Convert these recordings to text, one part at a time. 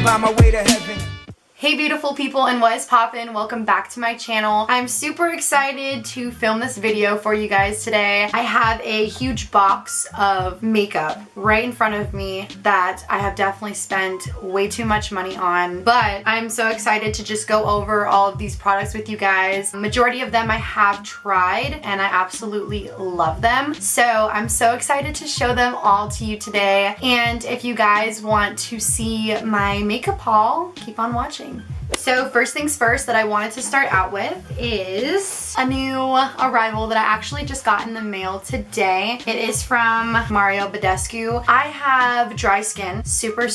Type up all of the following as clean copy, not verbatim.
fly my way to heaven. Hey beautiful people, and what is poppin'? Welcome back to my channel. I'm super excited to film this video for you guys today. I have a huge box of makeup right in front of me that I have definitely spent way too much money on, but I'm so excited to just go over all of these products with you guys. The majority of them I have tried and I absolutely love them. So I'm so excited to show them all to you today. And if you guys want to see my makeup haul, keep on watching. So first things first that I wanted to start out with is a new arrival that I actually just got in the mail today. It is from Badescu. I have dry skin, super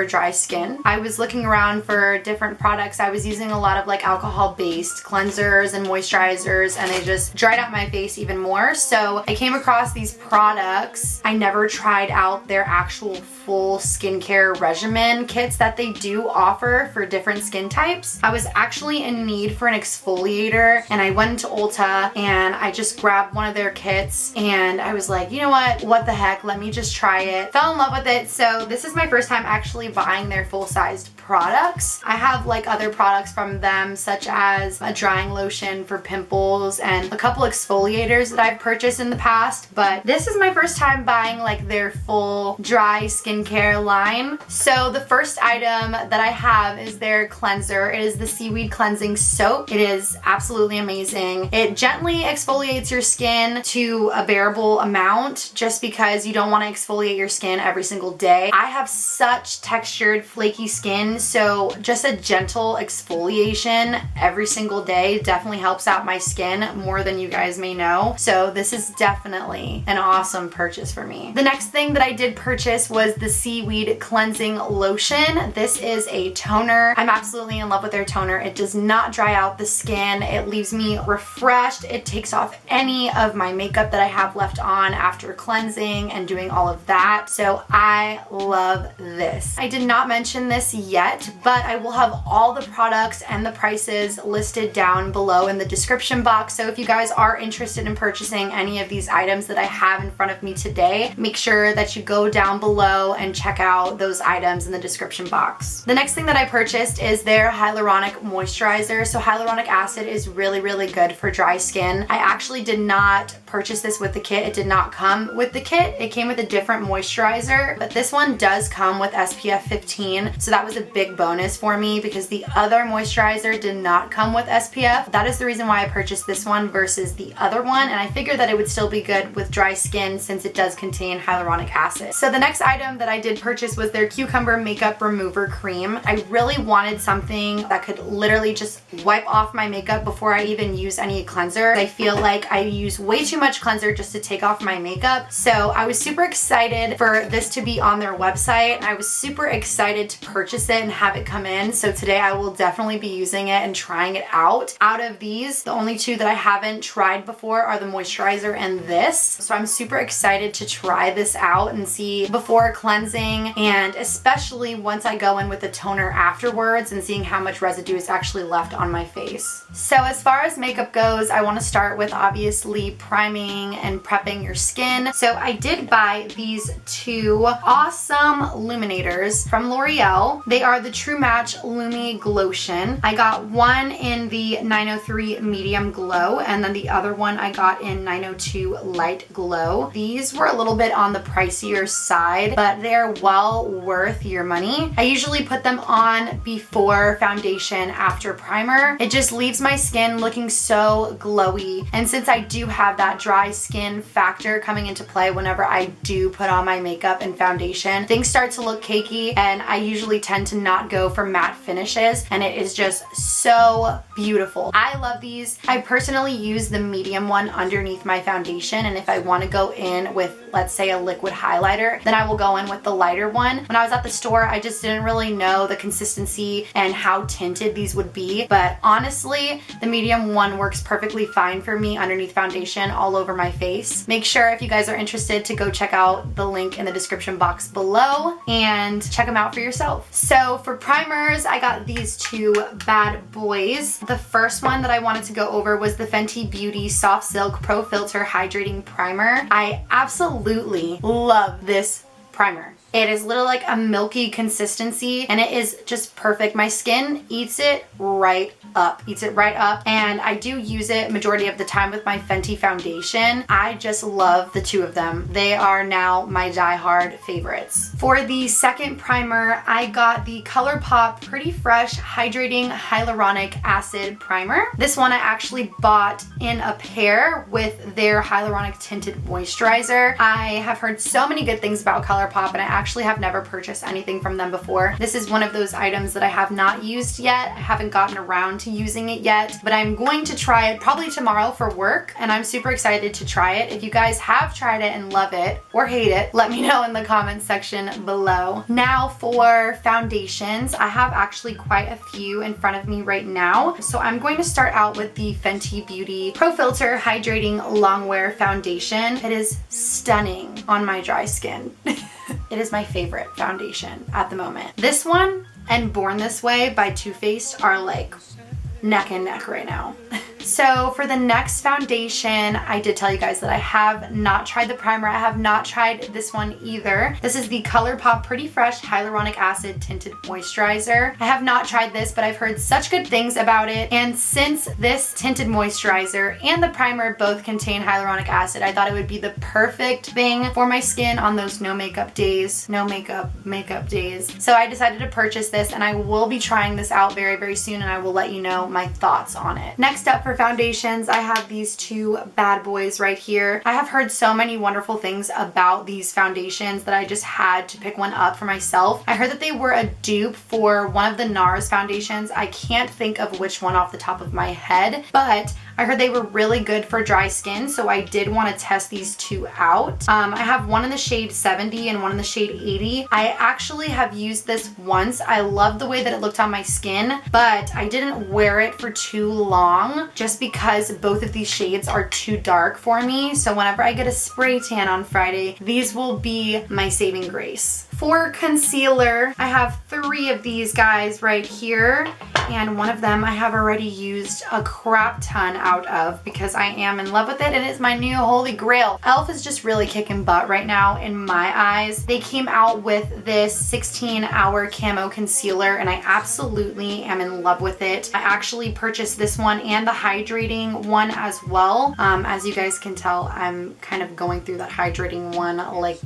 dry skin. I was looking around for different products. I was using a lot of like alcohol-based cleansers and moisturizers, and they just dried out my face even more. So I came across these products. I never tried out their actual full skincare regimen kits that they do offer for different skin types. I was actually in need for an exfoliator, and I went into Ulta and I just grabbed one of their kits, and I was like, you know what the heck, let me just try it. Fell in love with it. So this is my first time actually buying their full-sized products. I have like other products from them, such as a drying lotion for pimples and a couple exfoliators that I've purchased in the past, but this is my first time buying like their full dry skincare line. So the first item that I have is their cleanser. It is the seaweed cleansing soap. It is absolutely amazing. It gently exfoliates your skin to a bearable amount, just because you don't want to exfoliate your skin every single day. I have such textured, flaky skin, so just a gentle exfoliation every single day definitely helps out my skin more than you guys may know. So this is definitely an awesome purchase for me. The next thing that I did purchase was the seaweed cleansing lotion. This is a toner. I'm absolutely in love with their toner. It does not dry out the skin. It leaves me refreshed. It takes off any of my makeup that I have left on after cleansing and doing all of that. So I love this. I did not mention this yet, but I will have all the products and the prices listed down below in the description box. So if you guys are interested in purchasing any of these items that I have in front of me today, make sure that you go down below and check out those items in the description box. The next thing that I purchased is their hyaluronic moisturizer. So hyaluronic acid is really good for dry skin. I actually did not purchase this with the kit. It did not come with the kit. It came with a different moisturizer, but this one does come with SPF 15. So that was a big bonus for me, because the other moisturizer did not come with SPF. That is the reason why I purchased this one versus the other one, and I figured that it would still be good with dry skin since it does contain hyaluronic acid. So the next item that I did purchase was their cucumber makeup remover cream. I really wanted something that could literally just wipe off my makeup before I even use any cleanser. I feel like I use way too much cleanser just to take off my makeup. So I was super excited for this to be on their website, and I was super excited to purchase it and have it come in. So today I will definitely be using it and trying it out. Out of these, the only two that I haven't tried before are the moisturizer and this. So I'm super excited to try this out and see before cleansing, and especially once I go in with the toner afterwards and seeing how much residue is actually left on my face. So as far as makeup goes, I want to start with obviously priming and prepping your skin. So I did buy these two awesome illuminators from L'Oreal. They are the True Match Lumi Glotion. I got one in the 903 Medium Glow, and then the other one I got in 902 Light Glow. These were a little bit on the pricier side, but they're well worth your money. I usually put them on before foundation, after primer. It just leaves my skin looking so glowy, and since I do have that dry skin factor coming into play whenever I do put on my makeup and foundation, things start to look cakey, and I usually tend to not go for matte finishes, and it is just so beautiful. I love these. I personally use the medium one underneath my foundation, and if I want to go in with, let's say, a liquid highlighter, then I will go in with the lighter one. When I was at the store, I just didn't really know the consistency and how tinted these would be, but honestly, the medium one works perfectly fine for me underneath foundation all over my face. Make sure, if you guys are interested, to go check out the link in the description box below and check them out for yourself. So for primers, I got these two bad boys. The first one that I wanted to go over was the Fenty Beauty Soft Silk Pro Filter Hydrating Primer. I absolutely love this primer. It is literally like a milky consistency and it is just perfect. My skin eats it right up, and I do use it majority of the time with my Fenty foundation. I just love the two of them. They are now my die-hard favorites. For the second primer, I got the ColourPop Pretty Fresh Hydrating Hyaluronic Acid Primer. This one I actually bought in a pair with their hyaluronic tinted moisturizer. I have heard so many good things about ColourPop and I actually have never purchased anything from them before. This is one of those items that I have not used yet. I haven't gotten around to using it yet, but I'm going to try it probably tomorrow for work and I'm super excited to try it. If you guys have tried it and love it or hate it, let me know in the comments section below. Now for foundations, I have actually quite a few in front of me right now. So I'm going to start out with the Fenty Beauty Pro Filter Hydrating Longwear Foundation. It is stunning on my dry skin. It is my favorite foundation at the moment. This one and Born This Way by Too Faced are like neck and neck right now. So for the next foundation, I did tell you guys that I have not tried the primer. I have not tried this one either. This is the ColourPop Pretty Fresh Hyaluronic Acid Tinted Moisturizer. I have not tried this, but I've heard such good things about it. And since this tinted moisturizer and the primer both contain hyaluronic acid, I thought it would be the perfect thing for my skin on those no makeup days. No makeup days. So I decided to purchase this and I will be trying this out very, very soon and I will let you know my thoughts on it. Next up for foundations, I have these two bad boys right here. I have heard so many wonderful things about these foundations that I just had to pick one up for myself. I heard that they were a dupe for one of the NARS foundations. I can't think of which one off the top of my head, but I heard they were really good for dry skin, so I did want to test these two out. I have one in the shade 70 and one in the shade 80. I actually have used this once. I loved the way that it looked on my skin, but I didn't wear it for too long just because both of these shades are too dark for me. So whenever I get a spray tan on Friday, these will be my saving grace. For concealer, I have 3 of these guys right here, and one of them I have already used a crap ton out of because I am in love with it and it's my new holy grail. e.l.f. is just really kicking butt right now in my eyes. They came out with this 16-hour camo concealer and I absolutely am in love with it. I actually purchased this one and the hydrating one as well. As you guys can tell, I'm kind of going through that hydrating one like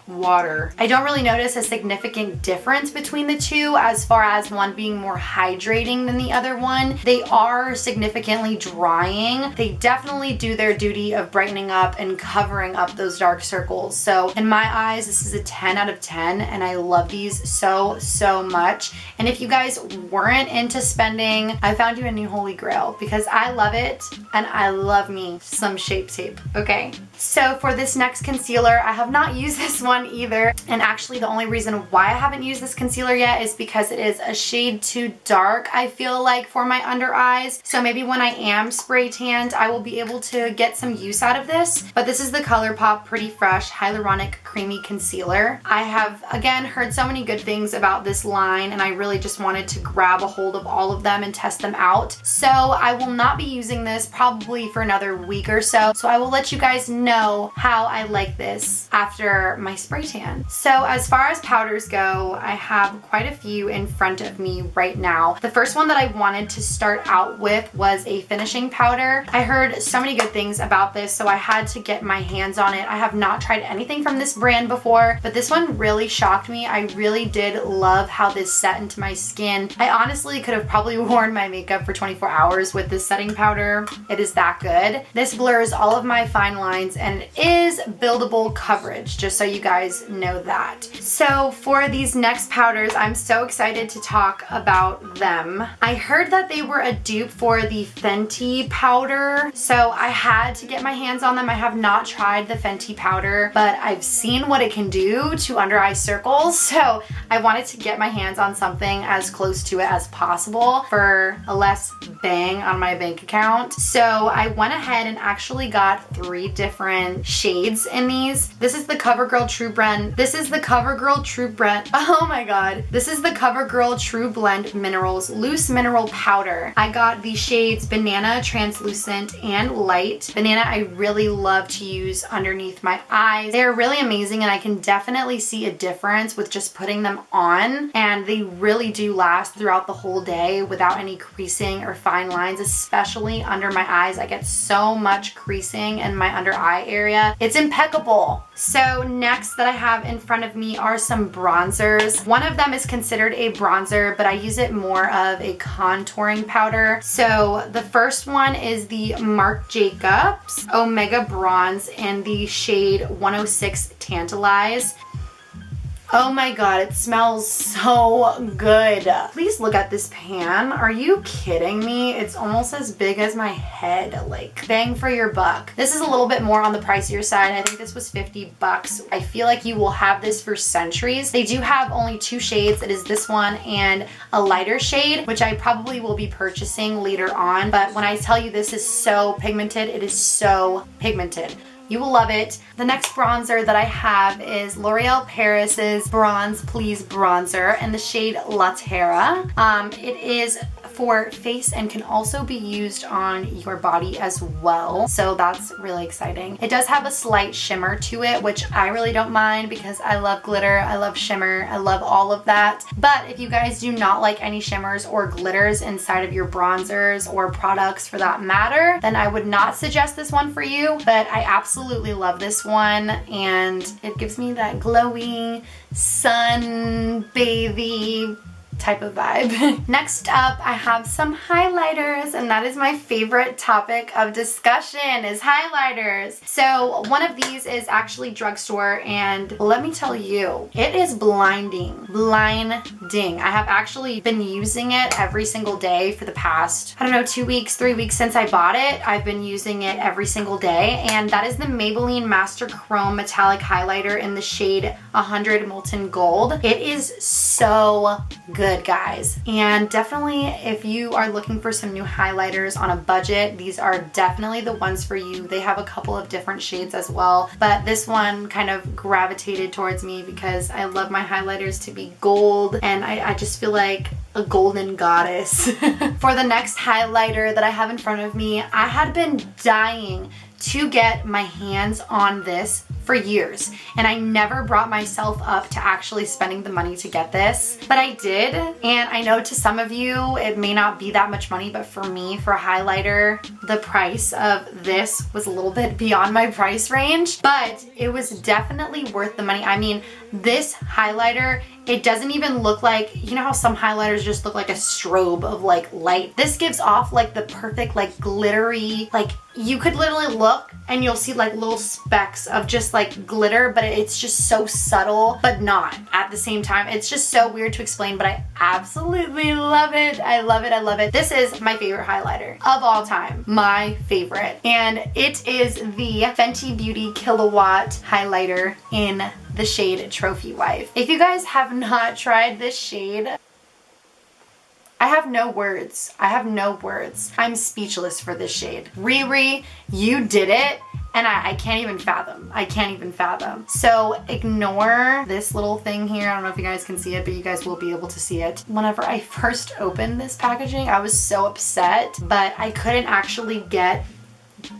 water. I don't really notice a significant difference between the two as far as one being more hydrating than the other one. They are significantly drying. They definitely do their duty of brightening up and covering up those dark circles. So in my eyes, this is a 10 out of 10 and I love these so much. And if you guys weren't into spending, I found you a new holy grail because I love it and I love me some Shape Tape, okay? So for this next concealer, I have not used this one either, and actually the only reason why I haven't used this concealer yet is because it is a shade too dark, I feel like, for my under eyes. So maybe when I am spray tanned, I will be able to get some use out of this. But this is the ColourPop Pretty Fresh Hyaluronic Creamy Concealer. I have, again, heard so many good things about this line and I really just wanted to grab a hold of all of them and test them out. So I will not be using this probably for another week or so. So I will let you guys know how I like this after my spray tan. So as far as powders go, I have quite a few in front of me right now. The first one that I wanted to start out with was a finishing powder. I heard so many good things about this, so I had to get my hands on it. I have not tried anything from this brand before, but this one really shocked me. I really did love how this set into my skin. I honestly could have probably worn my makeup for 24 hours with this setting powder. It is that good. This blurs all of my fine lines and it is buildable coverage, just so you guys know that. So for these next powders, I'm so excited to talk about them. I heard that they were a dupe for the Fenty powder, so I had to get my hands on them. I have not tried the Fenty powder, but I've seen what it can do to under eye circles, so I wanted to get my hands on something as close to it as possible for a less bang on my bank account. So I went ahead and actually got 3 different shades in these. This is the CoverGirl True True Blend. This is the CoverGirl True Blend. Oh my god. This is the CoverGirl True Blend Minerals Loose Mineral Powder. I got the shades Banana, Translucent, and Light. Banana I really love to use underneath my eyes. They're really amazing and I can definitely see a difference with just putting them on, and they really do last throughout the whole day without any creasing or fine lines, especially under my eyes. I get so much creasing in my under eye area. It's impeccable. So next that I have in front of me are some bronzers. One of them is considered a bronzer, but I use it more of a contouring powder. So the first one is the Marc Jacobs Omega Bronze in the shade 106 Tantalize. Oh my god, it smells so good. Please look at this pan. Are you kidding me? It's almost as big as my head. Like, bang for your buck. This is a little bit more on the pricier side. I think this was 50 bucks. I feel like you will have this for centuries. They do have only 2 shades. It is this one and a lighter shade, which I probably will be purchasing later on. But when I tell you this is so pigmented, it is so pigmented. You will love it. The next bronzer that I have is L'Oreal Paris's Bronze Please Bronzer in the shade La Terra. It is for face and can also be used on your body as well. So that's really exciting. It does have a slight shimmer to it, which I really don't mind because I love glitter, I love shimmer, I love all of that. But if you guys do not like any shimmers or glitters inside of your bronzers or products for that matter, then I would not suggest this one for you. But I absolutely love this one and it gives me that glowy, sun-bathy type of vibe. Next up, I have some highlighters, and that is my favorite topic of discussion is highlighters. So one of these is actually drugstore, and let me tell you, it is blinding. Blinding. I have actually been using it every single day for the past, I don't know, 2 weeks, 3 weeks since I bought it. I've been using it every single day, and that is the Maybelline Master Chrome Metallic Highlighter in the shade 100 Molten Gold. It is so good, guys, and definitely if you are looking for some new highlighters on a budget, these are definitely the ones for you. They have a couple of different shades as well, but this one kind of gravitated towards me because I love my highlighters to be gold, and I just feel like a golden goddess. For the next highlighter that I have in front of me, I had been dying to get my hands on this for years, and I never brought myself up to actually spending the money to get this, but I did. And I know to some of you it may not be that much money, but for me, for a highlighter, the price of this was a little bit beyond my price range, but it was definitely worth the money. I mean, this highlighter, it doesn't even look like, you know how some highlighters just look like a strobe of like light? This gives off like the perfect like glittery, like you could literally look and you'll see like little specks of just like glitter, but it's just so subtle, but not at the same time. It's just so weird to explain, but I absolutely love it. I love it. I love it. This is my favorite highlighter of all time. My favorite. And it is the Fenty Beauty Kilowatt highlighter in the shade Trophy Wife. If you guys have not tried this shade, I have no words. I have no words. I'm speechless for this shade. Riri, you did it. And I can't even fathom. I can't even fathom. So ignore this little thing here. I don't know if you guys can see it, but you guys will be able to see it. Whenever I first opened this packaging, I was so upset, but I couldn't actually get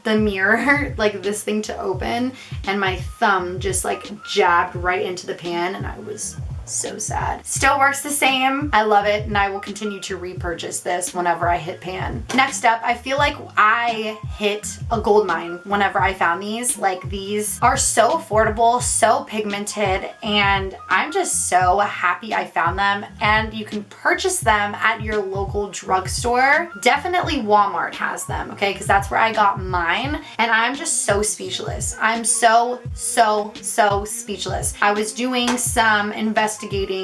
the mirror, like this thing to open, and my thumb just like jabbed right into the pan, and I was so sad. Still works the same. I love it, and I will continue to repurchase this whenever I hit pan. Next up, I feel like I hit a gold mine whenever I found these. Like, these are so affordable, so pigmented, and I'm just so happy I found them. And you can purchase them at your local drugstore. Definitely Walmart has them, okay? Because that's where I got mine, and I'm just so speechless. I'm so speechless. I was doing some investigating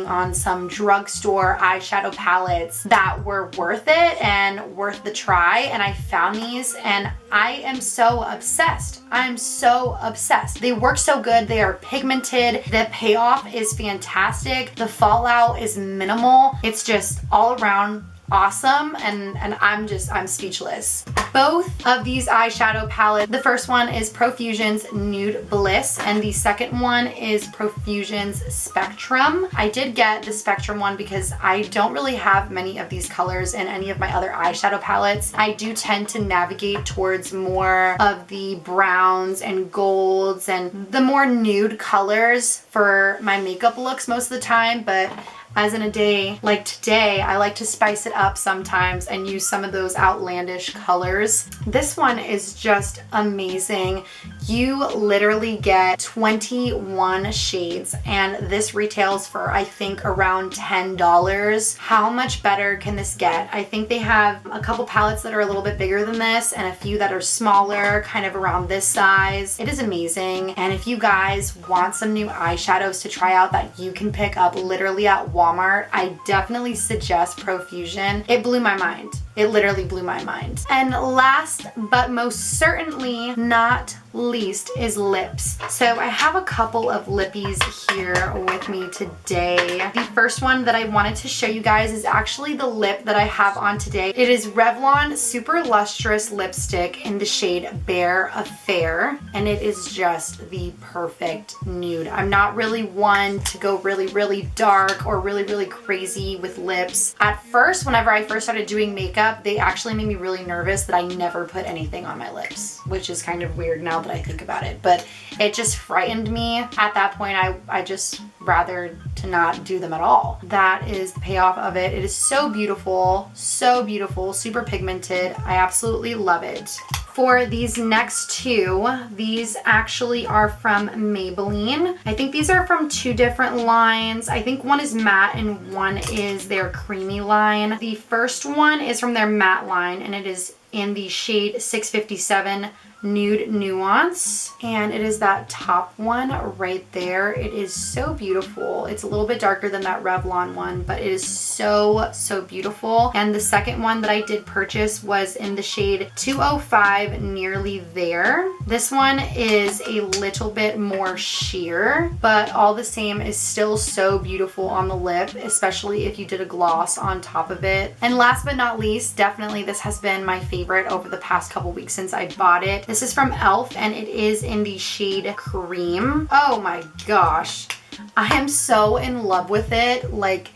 on some drugstore eyeshadow palettes that were worth it and worth the try, and I found these, and I am so obsessed. I'm so obsessed. They work so good. They are pigmented. The payoff is fantastic. The fallout is minimal. It's just all around awesome, and I'm speechless. Both of these eyeshadow palettes, the first one is Profusion's Nude Bliss and the second one is Profusion's Spectrum. I did get the Spectrum one because I don't really have many of these colors in any of my other eyeshadow palettes. I do tend to navigate towards more of the browns and golds and the more nude colors for my makeup looks most of the time, but as in a day like today, I like to spice it up sometimes and use some of those outlandish colors. This one is just amazing. You literally get 21 shades and this retails for I think around $10. How much better can this get? I think they have a couple palettes that are a little bit bigger than this and a few that are smaller, kind of around this size. It is amazing. And if you guys want some new eyeshadows to try out that you can pick up literally at Walmart, I definitely suggest Profusion. It blew my mind. It literally blew my mind. And last but most certainly not least is lips. So I have a couple of lippies here with me today. The first one that I wanted to show you guys is actually the lip that I have on today. It is Revlon Super Lustrous Lipstick in the shade Bare Affair, and it is just the perfect nude. I'm not really one to go really dark or really crazy with lips. At first, whenever I first started doing makeup, they actually made me really nervous that I never put anything on my lips, which is kind of weird now that I think about it, but it just frightened me. At that point, I just rather to not do them at all. That is the payoff of it. It is so beautiful, super pigmented. I absolutely love it. For these next two, these actually are from Maybelline. I think these are from two different lines. I think one is matte and one is their creamy line. The first one is from their matte line and it is in the shade 657 Nude Nuance, and it is that top one right there. It is so beautiful. It's a little bit darker than that Revlon one, but it is so beautiful. And the second one that I did purchase was in the shade 205 Nearly There. This one is a little bit more sheer, but all the same is still so beautiful on the lip, especially if you did a gloss on top of it. And last but not least, definitely this has been my favorite over the past couple weeks since I bought it. This is from e.l.f. and it is in the shade Cream. Oh my gosh. I am so in love with it. Like,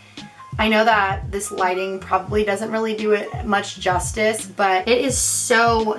I know that this lighting probably doesn't really do it much justice, but it is so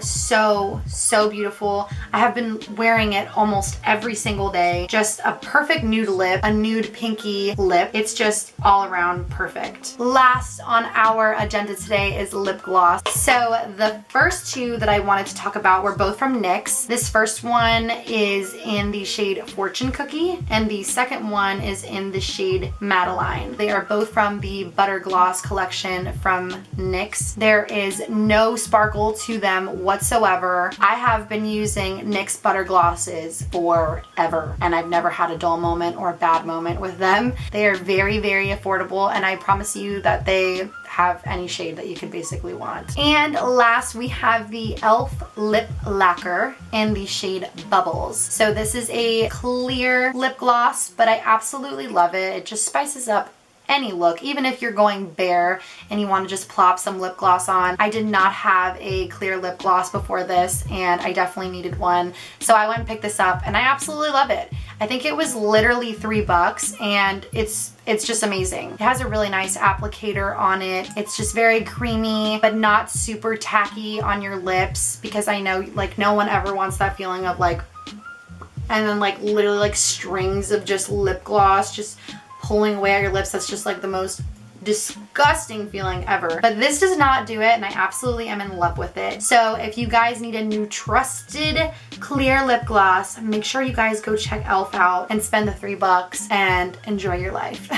beautiful. I have been wearing it almost every single day. Just a perfect nude lip, a nude pinky lip. It's just all around perfect. Last on our agenda today is lip gloss. So the first two that I wanted to talk about were both from NYX. This first one is in the shade Fortune Cookie and the second one is in the shade Madeline. They are both from the Butter Gloss collection from NYX. There is no sparkle to them whatsoever. I have been using NYX Butter Glosses forever and I've never had a dull moment or a bad moment with them. They are very affordable and I promise you that they have any shade that you could basically want. And last we have the e.l.f. Lip Lacquer in the shade Bubbles. So this is a clear lip gloss, but I absolutely love it. It just spices up any look, even if you're going bare and you want to just plop some lip gloss on. I did not have a clear lip gloss before this and I definitely needed one, so I went and picked this up and I absolutely love it. I think it was literally $3 and it's just amazing. It has a really nice applicator on it. It's just very creamy but not super tacky on your lips, because I know like no one ever wants that feeling of like, and then like literally like strings of just lip gloss just pulling away at your lips. That's just like the most disgusting feeling ever. But this does not do it and I absolutely am in love with it. So if you guys need a new trusted clear lip gloss, make sure you guys go check e.l.f. out and spend the $3 and enjoy your life.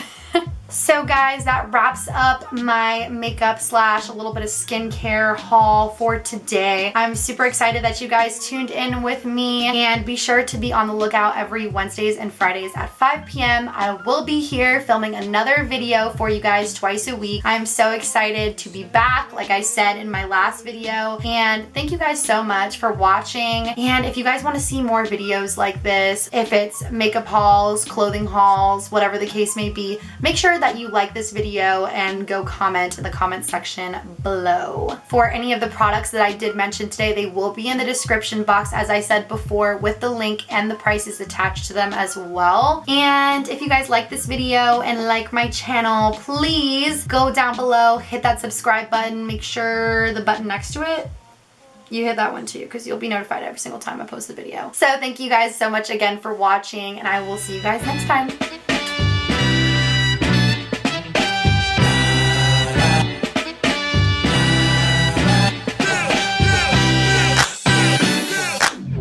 So guys, that wraps up my makeup slash a little bit of skincare haul for today. I'm super excited that you guys tuned in with me, and be sure to be on the lookout every Wednesdays and Fridays at 5 p.m. I will be here filming another video for you guys twice a week. I'm so excited to be back, like I said in my last video, and thank you guys so much for watching. And if you guys want to see more videos like this, if it's makeup hauls, clothing hauls, whatever the case may be, make sure sure that you like this video and go comment in the comment section below. For any of the products that I did mention today, they will be in the description box, as I said before, with the link and the prices attached to them as well. And if you guys like this video and like my channel, please go down below, hit that subscribe button, make sure the button next to it, you hit that one too, because you'll be notified every single time I post the video. So thank you guys so much again for watching, and I will see you guys next time.